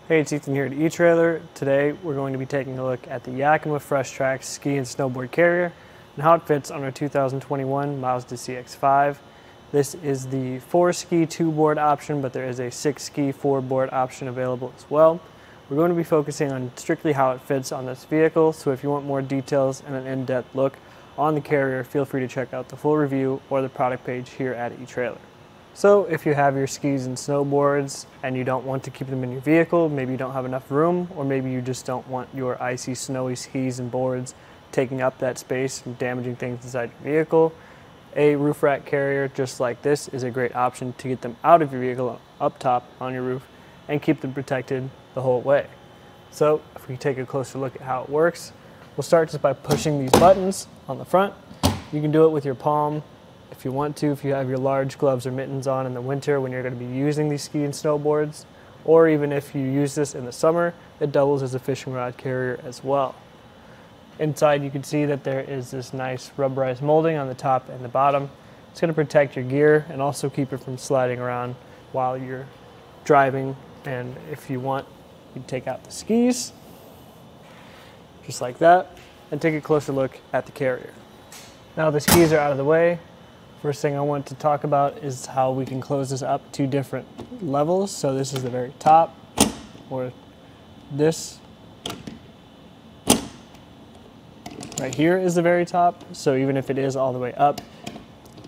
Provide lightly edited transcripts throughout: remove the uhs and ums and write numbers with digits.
Hey, it's Ethan here at eTrailer. Today we're going to be taking a look at the Yakima FreshTrack Ski and Snowboard Carrier and how it fits on our 2021 Mazda CX-5. This is the 4-ski 2-board option, but there is a 6-ski 4-board option available as well. We're going to be focusing on strictly how it fits on this vehicle, so if you want more details and an in-depth look on the carrier, feel free to check out the full review or the product page here at eTrailer. So if you have your skis and snowboards and you don't want to keep them in your vehicle, maybe you don't have enough room, or maybe you just don't want your icy, snowy skis and boards taking up that space and damaging things inside your vehicle, a roof rack carrier just like this is a great option to get them out of your vehicle up top on your roof and keep them protected the whole way. So if we take a closer look at how it works, we'll start just by pushing these buttons on the front. You can do it with your palm if you want to, if you have your large gloves or mittens on in the winter when you're going to be using these ski and snowboards, or even if you use this in the summer, it doubles as a fishing rod carrier as well. Inside you can see that there is this nice rubberized molding on the top and the bottom. It's going to protect your gear and also keep it from sliding around while you're driving. And if you want, you can take out the skis just like that and take a closer look at the carrier. Now the skis are out of the way. First thing I want to talk about is how we can close this up to different levels. So this is the very top, or this right here is the very top. So even if it is all the way up,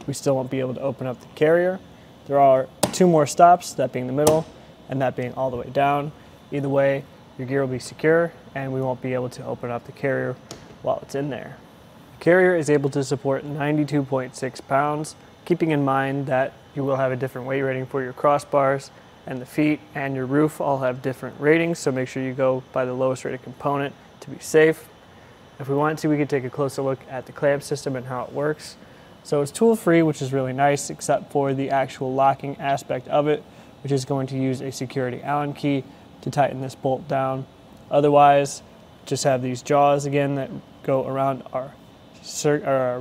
we still won't be able to open up the carrier. There are two more stops, that being the middle and that being all the way down. Either way, your gear will be secure and we won't be able to open up the carrier while it's in there. The carrier is able to support 92.6 pounds, keeping in mind that you will have a different weight rating for your crossbars, and the feet and your roof all have different ratings, so make sure you go by the lowest rated component to be safe. If we want to, we could take a closer look at the clamp system and how it works. So it's tool free, which is really nice, except for the actual locking aspect of it, which is going to use a security Allen key to tighten this bolt down. Otherwise, just have these jaws again that go around our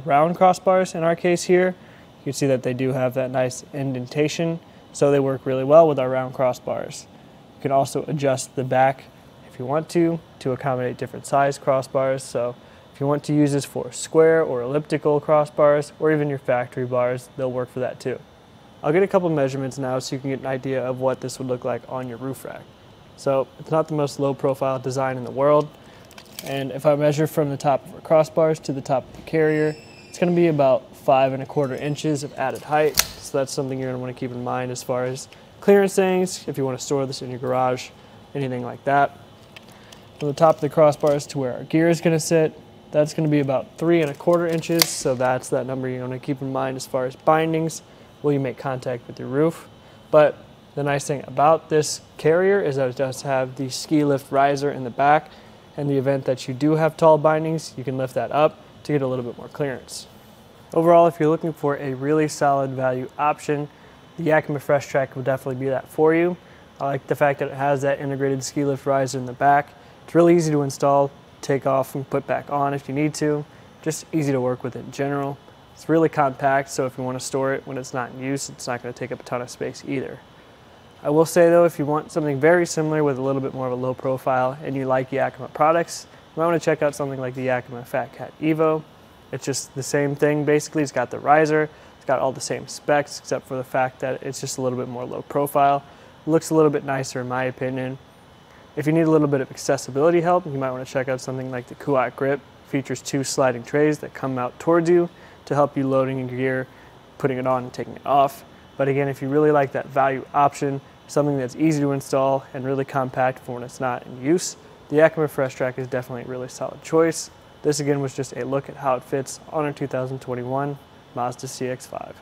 round crossbars in our case here. You can see that they do have that nice indentation, so they work really well with our round crossbars. You can also adjust the back if you want to accommodate different size crossbars. So if you want to use this for square or elliptical crossbars, or even your factory bars, they'll work for that too. I'll get a couple measurements now so you can get an idea of what this would look like on your roof rack. So it's not the most low profile design in the world. And if I measure from the top of our crossbars to the top of the carrier, it's going to be about 5¼ inches of added height. So that's something you're going to want to keep in mind as far as clearance things, if you want to store this in your garage, anything like that. From the top of the crossbars to where our gear is going to sit, that's going to be about 3¼ inches. So that's that number you're going to keep in mind as far as bindings while you make contact with your roof. But the nice thing about this carrier is that it does have the ski lift riser in the back. In the event that you do have tall bindings, you can lift that up to get a little bit more clearance. Overall, if you're looking for a really solid value option, the Yakima FreshTrack will definitely be that for you. I like the fact that it has that integrated ski lift riser in the back. It's really easy to install, take off and put back on if you need to. Just easy to work with in general. It's really compact, so if you want to store it when it's not in use, it's not going to take up a ton of space either. I will say though, if you want something very similar with a little bit more of a low profile and you like Yakima products, you might want to check out something like the Yakima Fat Cat Evo. It's just the same thing basically. It's got the riser, it's got all the same specs except for the fact that it's just a little bit more low profile. It looks a little bit nicer in my opinion. If you need a little bit of accessibility help, you might want to check out something like the Kuat Grip. It features 2 sliding trays that come out towards you to help you loading your gear, putting it on and taking it off. But again, if you really like that value option, something that's easy to install and really compact for when it's not in use, the Yakima FreshTrack is definitely a really solid choice. This again was just a look at how it fits on our 2021 Mazda CX-5.